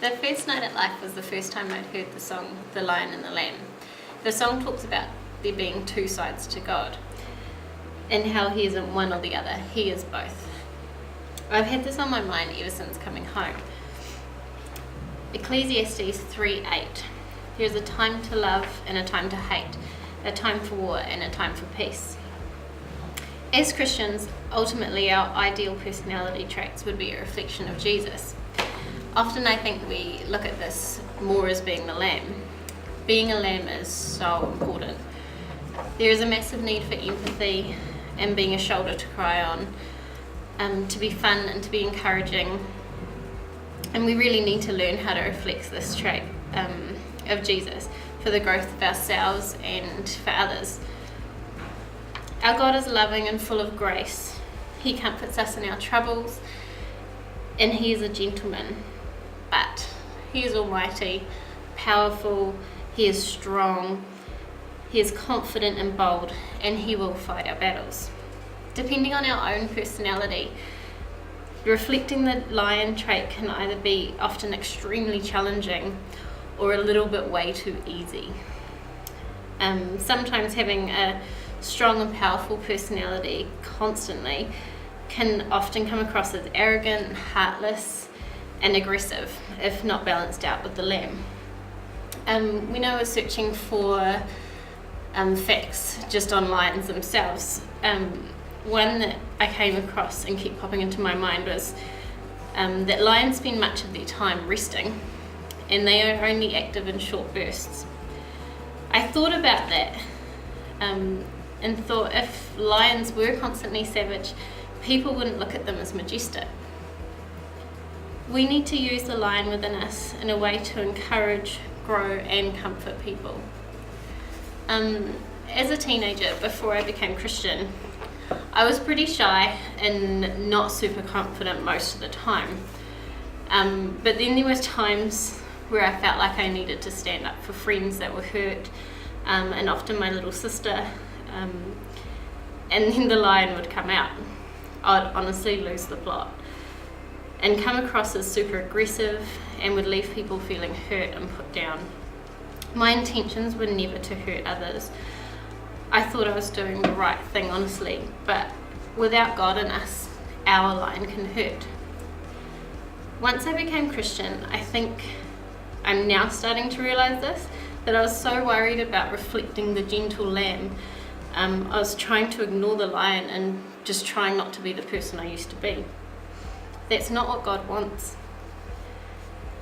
The first night at Life was the first time I'd heard the song The Lion and the Lamb. The song talks about there being two sides to God and how he isn't one or the other, he is both. I've had this on my mind ever since coming home. Ecclesiastes 3:8. There is a time to love and a time to hate, a time for war and a time for peace. As Christians, ultimately our ideal personality traits would be a reflection of Jesus. Often I think we look at this more as being the lamb. Being a lamb is so important. There is a massive need for empathy and being a shoulder to cry on, to be fun and to be encouraging. And we really need to learn how to reflect this trait of Jesus for the growth of ourselves and for others. Our God is loving and full of grace. He comforts us in our troubles, and he is a gentleman. But he is almighty, powerful, he is strong, he is confident and bold, and he will fight our battles. Depending on our own personality, reflecting the lion trait can either be often extremely challenging or a little bit way too easy. Sometimes having a strong and powerful personality constantly can often come across as arrogant, heartless, and aggressive if not balanced out with the lamb. We know we're searching for facts just on lions themselves. One that I came across and kept popping into my mind was that lions spend much of their time resting, and they are only active in short bursts. I thought about that and thought if lions were constantly savage, people wouldn't look at them as majestic. We need to use the lion within us in a way to encourage, grow, and comfort people. As a teenager, before I became Christian, I was pretty shy and not super confident most of the time. But then there was times where I felt like I needed to stand up for friends that were hurt, and often my little sister, and then the lion would come out. I'd honestly lose the plot and come across as super aggressive and would leave people feeling hurt and put down. My intentions were never to hurt others. I thought I was doing the right thing, honestly, but without God in us, our lion can hurt. Once I became Christian, I think I'm now starting to realize this, that I was so worried about reflecting the gentle lamb. I was trying to ignore the lion and just trying not to be the person I used to be. That's not what God wants.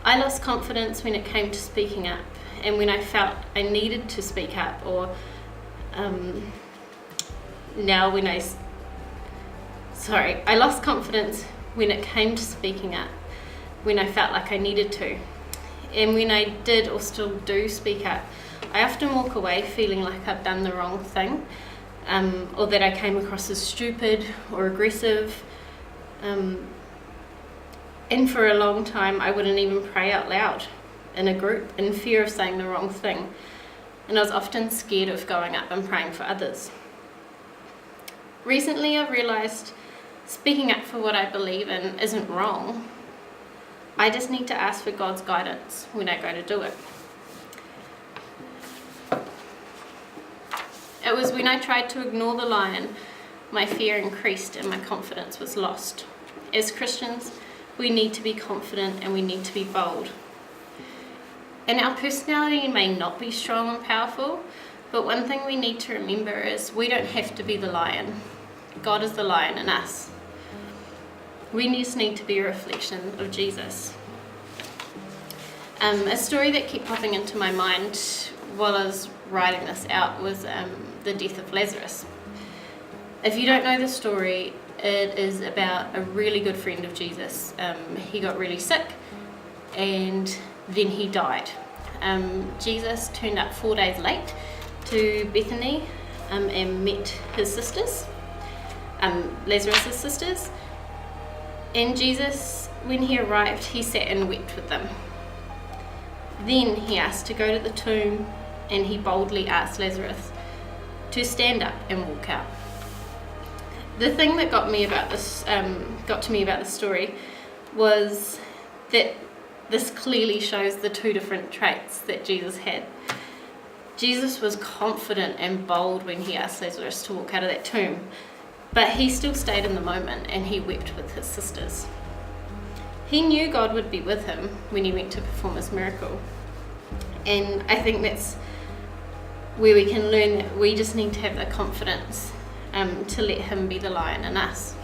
I lost confidence when it came to speaking up, and when I felt I needed to speak up, or I lost confidence when it came to speaking up, when I felt like I needed to. And when I did or still do speak up, I often walk away feeling like I've done the wrong thing, or that I came across as stupid or aggressive. And for a long time, I wouldn't even pray out loud in a group in fear of saying the wrong thing. And I was often scared of going up and praying for others. Recently, I've realised speaking up for what I believe in isn't wrong. I just need to ask for God's guidance when I go to do it. It was when I tried to ignore the lion, my fear increased and my confidence was lost. As Christians, we need to be confident and we need to be bold. And our personality may not be strong and powerful, but one thing we need to remember is we don't have to be the lion. God is the lion in us. We just need to be a reflection of Jesus. A story that kept popping into my mind while I was writing this out was the death of Lazarus. If you don't know the story, it is about a really good friend of Jesus. He got really sick and then he died. Jesus turned up 4 days late to Bethany and met his sisters, Lazarus' sisters. And Jesus, when he arrived, he sat and wept with them. Then he asked to go to the tomb, and he boldly asked Lazarus to stand up and walk out. The thing that got to me about this story was that this clearly shows the two different traits that Jesus had. Jesus was confident and bold when he asked Lazarus to walk out of that tomb, but he still stayed in the moment and he wept with his sisters. He knew God would be with him when he went to perform his miracle. And I think that's where we can learn that we just need to have the confidence to let him be the lion in us.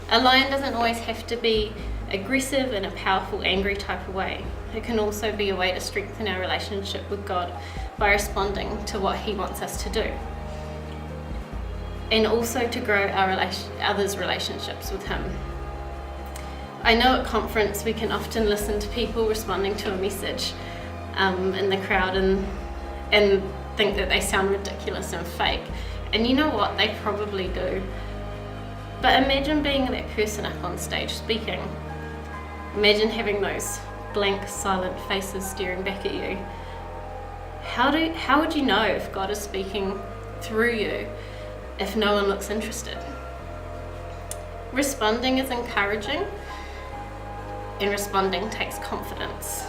A lion doesn't always have to be aggressive in a powerful, angry type of way. It can also be a way to strengthen our relationship with God by responding to what he wants us to do. And also to grow our others' relationships with him. I know at conference we can often listen to people responding to a message in the crowd and think that they sound ridiculous and fake. And you know what? They probably do. But imagine being that person up on stage speaking. Imagine having those blank, silent faces staring back at you. How would you know if God is speaking through you if no one looks interested? Responding is encouraging, and responding takes confidence.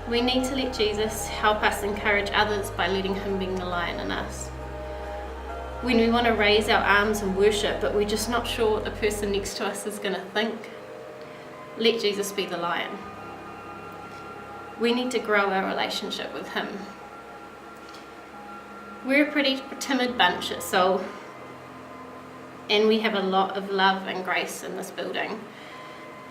We need to let Jesus help us encourage others by letting him be the lion in us. When we want to raise our arms and worship, but we're just not sure what the person next to us is going to think, let Jesus be the lion. We need to grow our relationship with him. We're a pretty timid bunch at Soul, and we have a lot of love and grace in this building.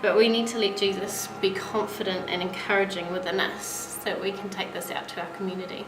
But we need to let Jesus be confident and encouraging within us so that we can take this out to our community.